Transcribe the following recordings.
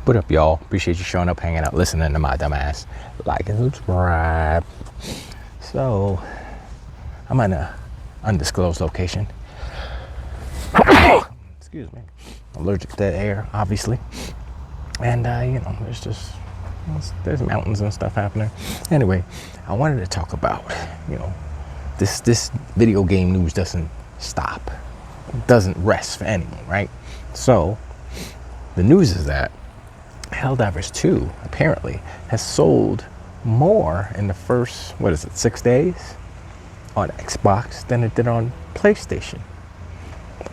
What up, y'all? Appreciate you showing up, hanging out, listening to my dumb ass. Like and subscribe. So, I'm in an undisclosed location. Excuse me. Allergic to that air, obviously. And, there's mountains and stuff happening. Anyway, I wanted to talk about, this video game news doesn't stop. It doesn't rest for anyone, right? So, the news is that Helldivers 2 apparently has sold more in the first 6 days on Xbox than it did on PlayStation.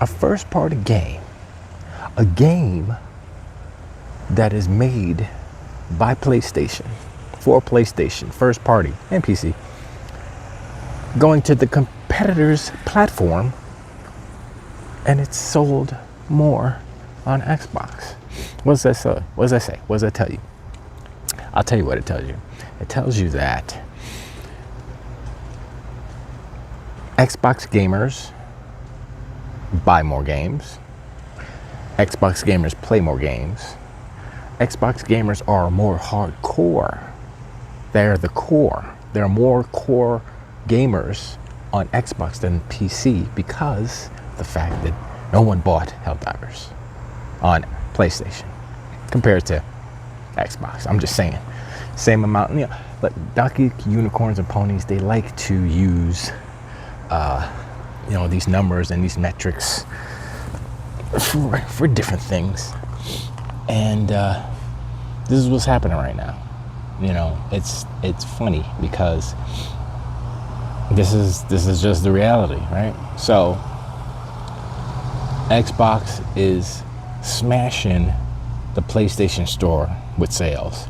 A first party game, a game that is made by PlayStation, for PlayStation, first party and PC, going to the competitor's platform, and it's sold more on Xbox. What does that say? What does that say? What does that tell you? I'll tell you what it tells you. It tells you that Xbox gamers buy more games. Xbox gamers play more games. Xbox gamers are more hardcore. They're the core. There are more core gamers on Xbox than PC because the fact that no one bought Helldivers on PlayStation compared to Xbox. I'm just saying, same amount. But Donkey Unicorns and Ponies, they like to use, these numbers and these metrics for different things. And this is what's happening right now. It's funny because this is just the reality, right? So Xbox is smashing the PlayStation Store with sales,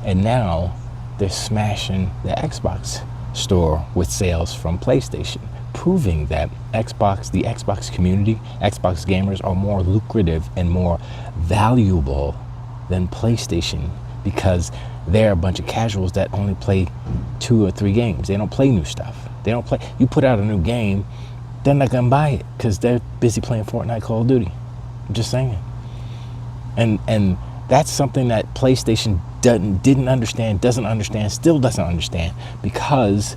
and now they're smashing the Xbox Store with sales from PlayStation, proving that the Xbox community, Xbox gamers are more lucrative and more valuable than PlayStation, because they're a bunch of casuals that only play 2 or 3 games. They don't play new stuff. You put out a new game, they're not gonna buy it because they're busy playing Fortnite, Call of Duty. I'm just saying. And that's something that PlayStation didn't understand, doesn't understand, still doesn't understand, because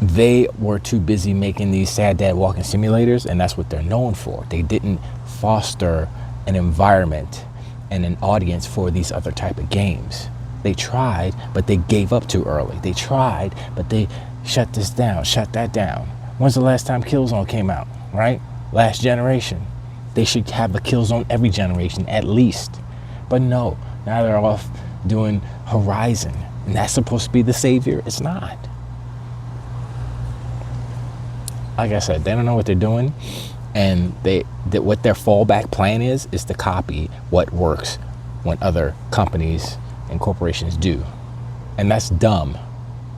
they were too busy making these sad dad walking simulators, and that's what they're known for. They didn't foster an environment and an audience for these other type of games. They tried, but they gave up too early. They tried, but they shut this down, shut that down. When's the last time Killzone came out, right? Last generation. They should have a Killzone every generation, at least. But no, now they're off doing Horizon, and that's supposed to be the savior. It's not. Like I said, they don't know what they're doing, and what their fallback plan is to copy what works when other companies and corporations do, and that's dumb.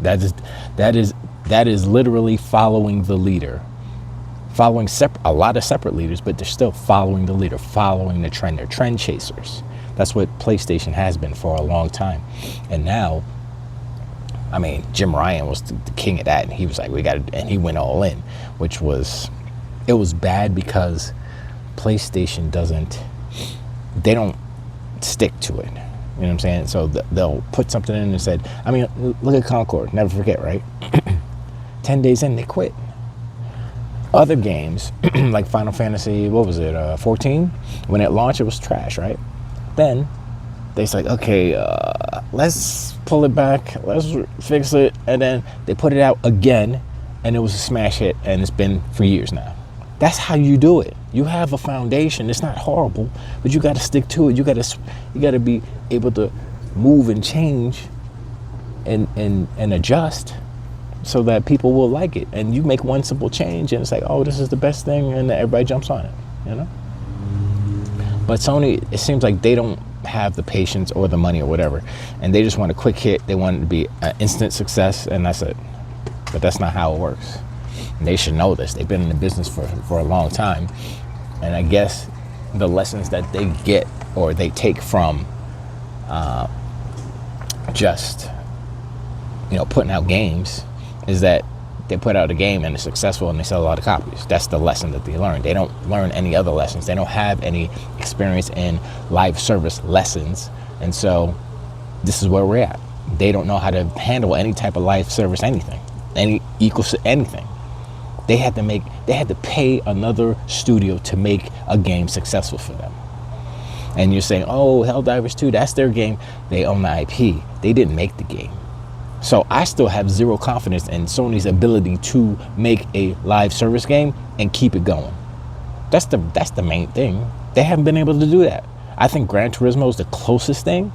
That is literally following the leader, following a lot of separate leaders, but they're still following the leader, following the trend. They're trend chasers. That's what PlayStation has been for a long time, and now, Jim Ryan was the king of that, and he was like, and he went all in, it was bad because PlayStation they don't stick to it. You know what I'm saying? So they'll put something in and said, look at Concord, never forget, right? 10 days in, they quit. Other games, like Final Fantasy, 14? When it launched, it was trash, right? Then they said, okay, let's pull it back, let's fix it, and then they put it out again, and it was a smash hit, and it's been for years now. That's how you do it. You have a foundation. It's not horrible, but you got to stick to it. You got to be able to move and change and adjust so that people will like it. And you make one simple change, and it's like, oh, this is the best thing, and everybody jumps on it. But Sony, it seems like they don't have the patience or the money or whatever, and they just want a quick hit. They want it to be an instant success, and that's it. But that's not how it works. And they should know this. They've been in the business for a long time, and I guess the lessons that they get or they take from just putting out games is that they put out a game and it's successful and they sell a lot of copies. That's the lesson that they learn. They don't learn any other lessons. They don't have any experience in live service lessons. And so this is where we're at. They don't know how to handle any type of live service, anything, any equals to anything. They had to pay another studio to make a game successful for them. And you're saying, oh, Helldivers 2, that's their game. They own the IP. They didn't make the game. So I still have zero confidence in Sony's ability to make a live service game and keep it going. That's the main thing. They haven't been able to do that. I think Gran Turismo is the closest thing,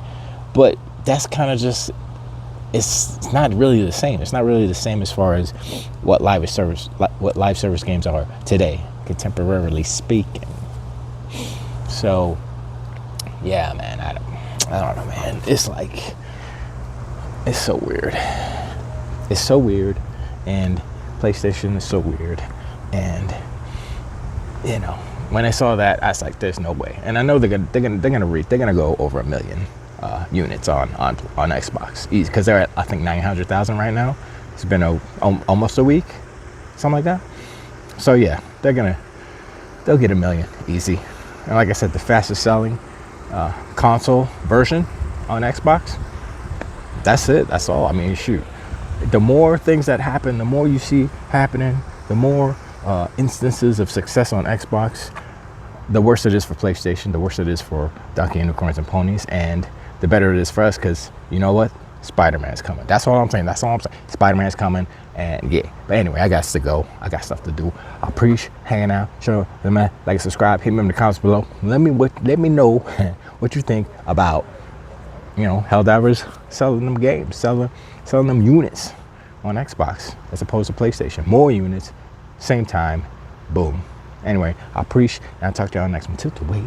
but that's kind of just, it's not really the same. It's not really the same as far as what live service games are today, contemporarily speaking. So yeah, man, I don't know, man. It's like, it's so weird. It's so weird, and PlayStation is so weird. And you know, when I saw that, I was like, "There's no way." And I know they're gonna go over 1 million units on Xbox, because they're at, I think, 900,000 right now. It's been almost a week, something like that. So yeah, they'll get 1 million easy. And like I said, the fastest selling console version on Xbox. That's it. That's all. I mean, shoot. The more things that happen, the more you see happening, the more instances of success on Xbox, the worse it is for PlayStation, the worse it is for Donkey Unicorns and Ponies, and the better it is for us, because you know what? Spider-Man's coming. That's all I'm saying. Spider-Man's coming, and yeah. But anyway, I got to go. I got stuff to do. I appreciate hanging out. Sure, like and subscribe. Hit me in the comments below. Let me know what you think about, you know, Helldivers selling them games, selling them units on Xbox as opposed to PlayStation. More units, same time, boom. Anyway, I appreciate, and I'll talk to y'all next one. Till the way.